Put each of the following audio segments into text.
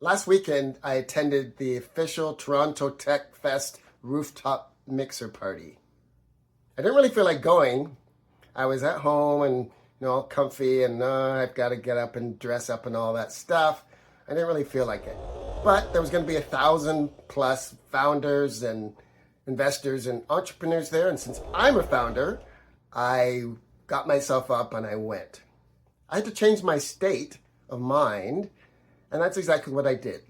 Last weekend, I attended the official Toronto Tech Fest rooftop mixer party. I didn't really feel like going. I was at home and all comfy and I've got to get up and dress up and all that stuff. I didn't really feel like it. But there was going to be 1,000+ founders and investors and entrepreneurs there. And since I'm a founder, I got myself up and I went. I had to change my state of mind, and that's exactly what I did.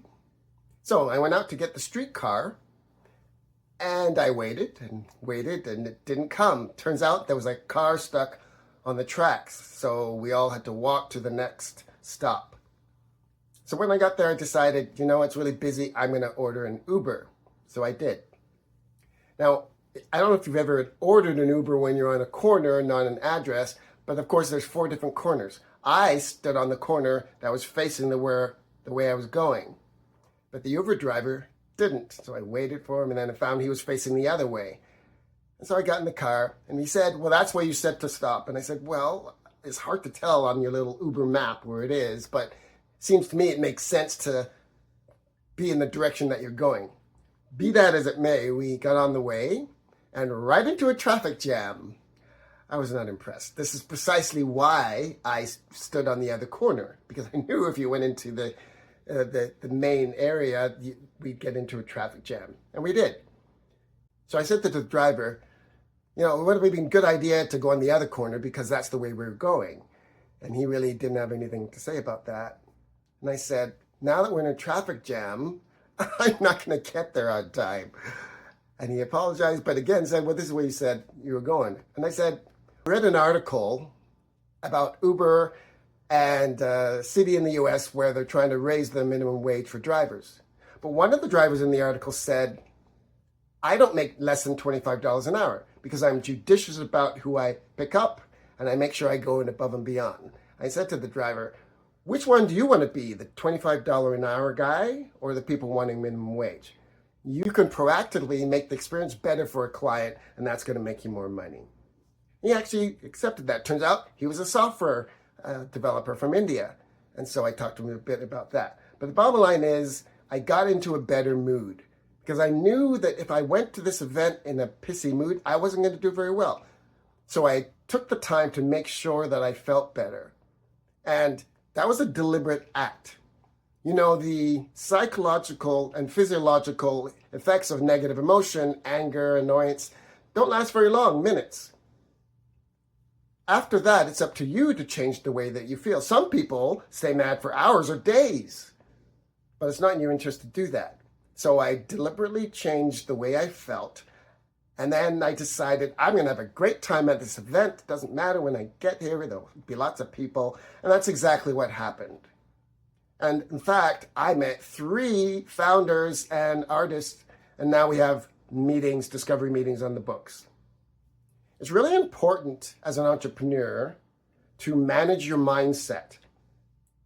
So I went out to get the streetcar, and I waited and it didn't come. Turns out there was a car stuck on the tracks, so we all had to walk to the next stop. So when I got there, I decided, it's really busy, I'm going to order an Uber. So I did. Now, I don't know if you've ever ordered an Uber when you're on a corner and not an address, but of course there's 4 different corners. I stood on the corner that was facing the way I was going, but the Uber driver didn't. So I waited for him, and then I found he was facing the other way. And so I got in the car, and he said, well, that's where you said to stop. And I said, well, it's hard to tell on your little Uber map where it is, but it seems to me it makes sense to be in the direction that you're going. Be that as it may, we got on the way and right into a traffic jam. I was not impressed. This is precisely why I stood on the other corner, because I knew if you went into the main area, we'd get into a traffic jam. And we did. So I said to the driver, it would have been a good idea to go on the other corner because that's the way we were going. And he really didn't have anything to say about that. And I said, now that we're in a traffic jam, I'm not going to get there on time. And he apologized, but again said, well, this is where you said you were going. And I said, I read an article about Uber and a city in the US where they're trying to raise the minimum wage for drivers. But one of the drivers in the article said, I don't make less than $25 an hour because I'm judicious about who I pick up and I make sure I go in above and beyond. I said to the driver, which one do you want to be, the $25 an hour guy or the people wanting minimum wage? You can proactively make the experience better for a client, and that's going to make you more money. He actually accepted that. Turns out he was a software developer from India. And so I talked to him a bit about that. But the bottom line is I got into a better mood because I knew that if I went to this event in a pissy mood, I wasn't going to do very well. So I took the time to make sure that I felt better. And that was a deliberate act. The psychological and physiological effects of negative emotion, anger, annoyance, don't last very long, minutes. After that, it's up to you to change the way that you feel. Some people stay mad for hours or days, but it's not in your interest to do that. So I deliberately changed the way I felt. And then I decided I'm going to have a great time at this event. It doesn't matter when I get here, there'll be lots of people. And that's exactly what happened. And in fact, I met 3 founders and artists, and now we have meetings, discovery meetings on the books. It's really important as an entrepreneur to manage your mindset.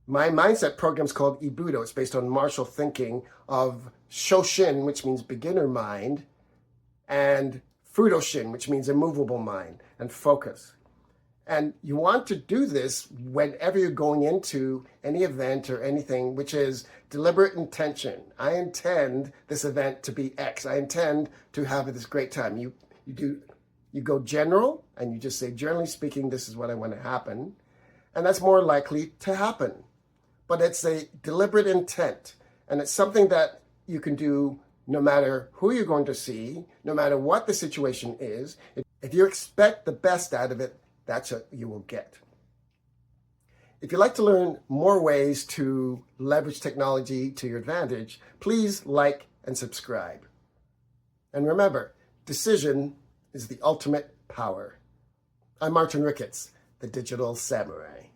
My mindset program is called Ibudo. It's based on martial thinking of Shoshin, which means beginner mind, and Fudoshin, which means immovable mind and focus. And you want to do this whenever you're going into any event or anything, which is deliberate intention. I intend this event to be X. I intend to have this great time. You go general and you just say, generally speaking, this is what I want to happen. And that's more likely to happen. But it's a deliberate intent. And it's something that you can do no matter who you're going to see, no matter what the situation is. If you expect the best out of it, that's what you will get. If you'd like to learn more ways to leverage technology to your advantage, please like and subscribe. And remember, decision is the ultimate power. I'm Martin Ricketts, the Digital Samurai.